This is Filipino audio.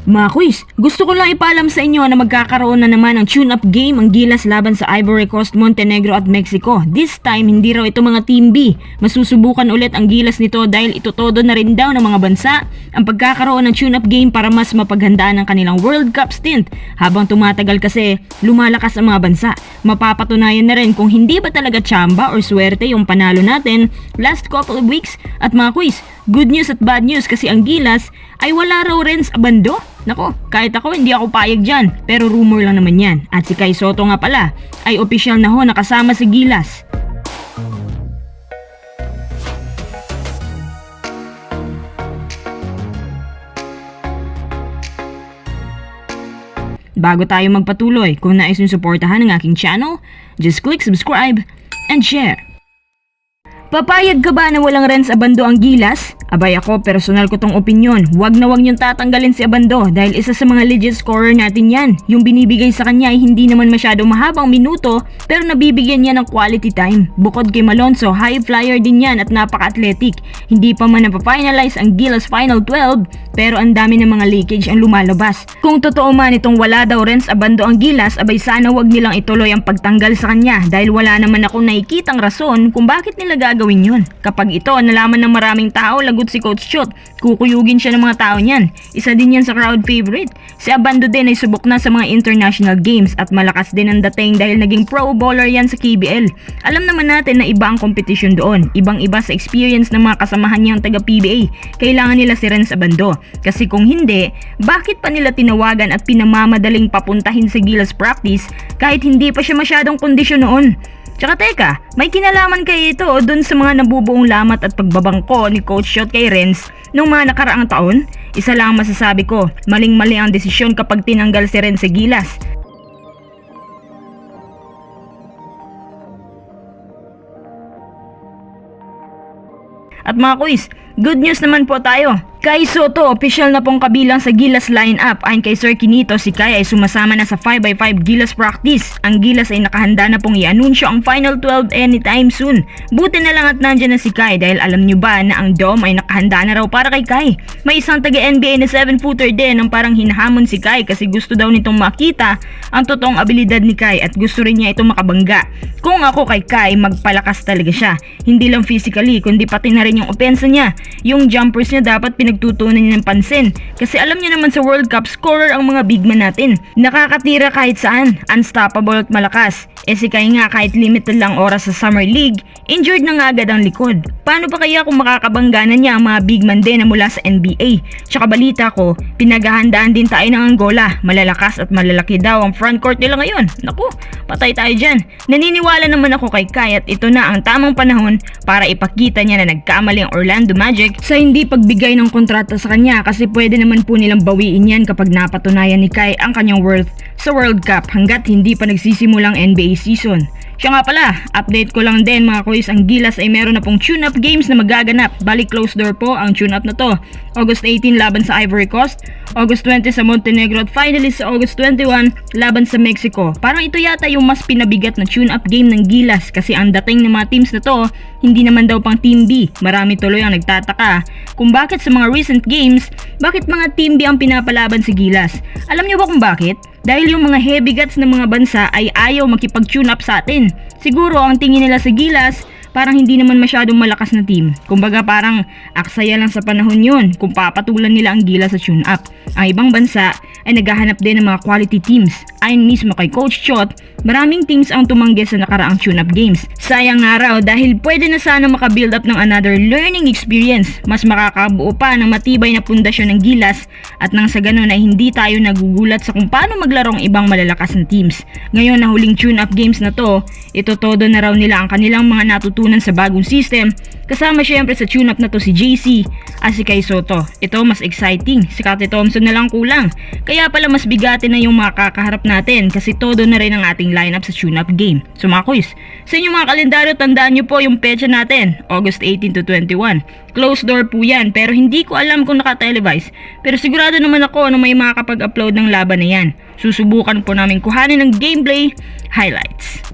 Mga quiz, gusto ko lang ipaalam sa inyo na magkakaroon na naman ng tune-up game ang Gilas laban sa Ivory Coast, Montenegro at Mexico. This time, hindi raw ito mga Team B. Masusubukan ulit ang Gilas nito dahil itutodo na rin daw ng mga bansa ang pagkakaroon ng tune-up game para mas mapaghandaan ang kanilang World Cup stint. Habang tumatagal kasi, lumalakas ang mga bansa. Mapapatunayan na rin kung hindi ba talaga tsamba or swerte yung panalo natin last couple of weeks. At mga quiz, good news at bad news kasi ang Gilas ay wala raw Renz Abando. Nako, kahit ako hindi ako payag dyan, pero rumor lang naman yan. At si Kai Sotto nga pala ay opisyal na ho nakasama sa Gilas. Bago tayo magpatuloy, kung nais nyo suportahan ang aking channel, just click subscribe and share. Papayag ka ba na walang Renz Abando ang Gilas? Abay ako, personal ko tong opinyon. Wag na wag niyong tatanggalin si Abando dahil isa sa mga legit scorer natin yan. Yung binibigay sa kanya ay hindi naman masyadong mahabang minuto pero nabibigyan niya ng quality time. Bukod kay Malonzo, high flyer din yan at napaka-athletic. Hindi pa man napafinalize ang Gilas Final 12 pero ang dami ng mga leakage ang lumalabas. Kung totoo man itong wala daw Renz Abando ang Gilas, abay sana wag nilang ituloy ang pagtanggal sa kanya dahil wala naman ako nakikitang rason kung bakit nila gagawin yun. Kapag ito nalaman ng maraming tao, lagot si Coach Chot, kukuyugin siya ng mga tao niyan. Isa din yan sa crowd favorite. Si Abando din ay subok na sa mga international games at malakas din ang dating dahil naging pro bowler yan sa KBL. Alam naman natin na iba ang competition doon. Ibang iba sa experience ng mga kasamahan niyang taga PBA. Kailangan nila si Renz Abando. Kasi kung hindi, bakit pa nila tinawagan at pinamamadaling papuntahin sa Gilas practice kahit hindi pa siya masyadong kondisyon noon? Tsaka teka, may kinalaman kayo ito dun sa mga nabubuong lamat at pagbabangko ni Coach Chot kay Renz nung mga nakaraang taon? Isa lang masasabi ko, maling-mali ang desisyon kapag tinanggal si Renz sa Gilas. At mga quiz, good news naman po tayo. Kai Sotto, official na pong kabilang sa Gilas lineup. Ayon kay Sir Quinito, si Kai ay sumasama na sa 5x5 Gilas practice. Ang Gilas ay nakahanda na pong i-anunsyo ang Final 12 anytime soon. Buti na lang at nandyan na si Kai dahil alam nyo ba na ang Dome ay nakahanda na raw para kay Kai. May isang taga-NBA na 7-footer din ang parang hinahamon si Kai kasi gusto daw nitong makita ang totoong abilidad ni Kai at gusto rin niya itong makabangga. Kung ako kay Kai, magpalakas talaga siya. Hindi lang physically, kundi pati na rin yung opensa niya. Yung jumpers niya dapat pinagtutunan niya ng pansin kasi alam niya naman sa World Cup scorer ang mga big man natin. Nakakatira kahit saan, unstoppable at malakas. Si Kai nga kahit limited lang oras sa Summer League, injured na nga agad ang likod. Paano pa kaya kung makakabangga na niya ang mga big man din na mula sa NBA? Tsaka balita ko, pinaghahandaan din tayo ng Angola. Malalakas at malalaki daw ang frontcourt nila ngayon. Naku, patay tayo dyan. Naniniwala naman ako kay Kai at ito na ang tamang panahon para ipakita niya na nagkamali ang Orlando Magic sa hindi pagbigay ng kontrata sa kanya kasi pwede naman po nilang bawiin yan kapag napatunayan ni Kai ang kanyang worth sa World Cup hanggat hindi pa nagsisimulang NBA season. Siya nga pala, update ko lang din mga quiz, ang Gilas ay meron na pong tune-up games na magaganap. Balik close door po ang tune-up na to. August 18 laban sa Ivory Coast, August 20 sa Montenegro at finally sa August 21 laban sa Mexico. Parang ito yata yung mas pinabigat na tune-up game ng Gilas kasi ang dating ng mga teams na to, hindi naman daw pang Team B. Marami tuloy ang nagtataka kung bakit sa mga recent games, bakit mga Team B ang pinapalaban sa Gilas. Alam niyo ba kung bakit? Dahil yung mga heavy guts ng mga bansa ay ayaw makipag-tune up sa atin. Siguro ang tingin nila sa Gilas, parang hindi naman masyadong malakas na team. Kumbaga parang aksaya lang sa panahon yun kung papatulan nila ang Gilas sa tune up. Ang ibang bansa ay naghahanap din ng mga quality teams. Ayon mismo kay Coach Chot, maraming teams ang tumanggi sa nakaraang tune-up games. Sayang nga raw dahil pwede na sana makabuild up ng another learning experience. Mas makakabuo pa ng matibay na pundasyon ng Gilas at nang sa ganun ay hindi tayo nagugulat sa kung paano maglaro ang ibang malalakas na teams. Ngayon na huling tune-up games na to, itotodo na raw nila ang kanilang mga natutunan sa bagong system. Kasama syempre sa tune-up na to si JC at si Kai Sotto. Ito mas exciting, si Kate Thompson na lang kulang. Kaya pala mas bigati na yung makakaharap natin kasi todo na rin ang ating lineup sa tune-up game. So mga quiz, sa inyong mga kalendaryo tandaan nyo po yung petsa natin, August 18 to 21. Closed door po yan pero hindi ko alam kung naka-televise. Pero sigurado naman ako na may makakapag-upload ng laban na yan. Susubukan po namin kuhanin ng gameplay highlights.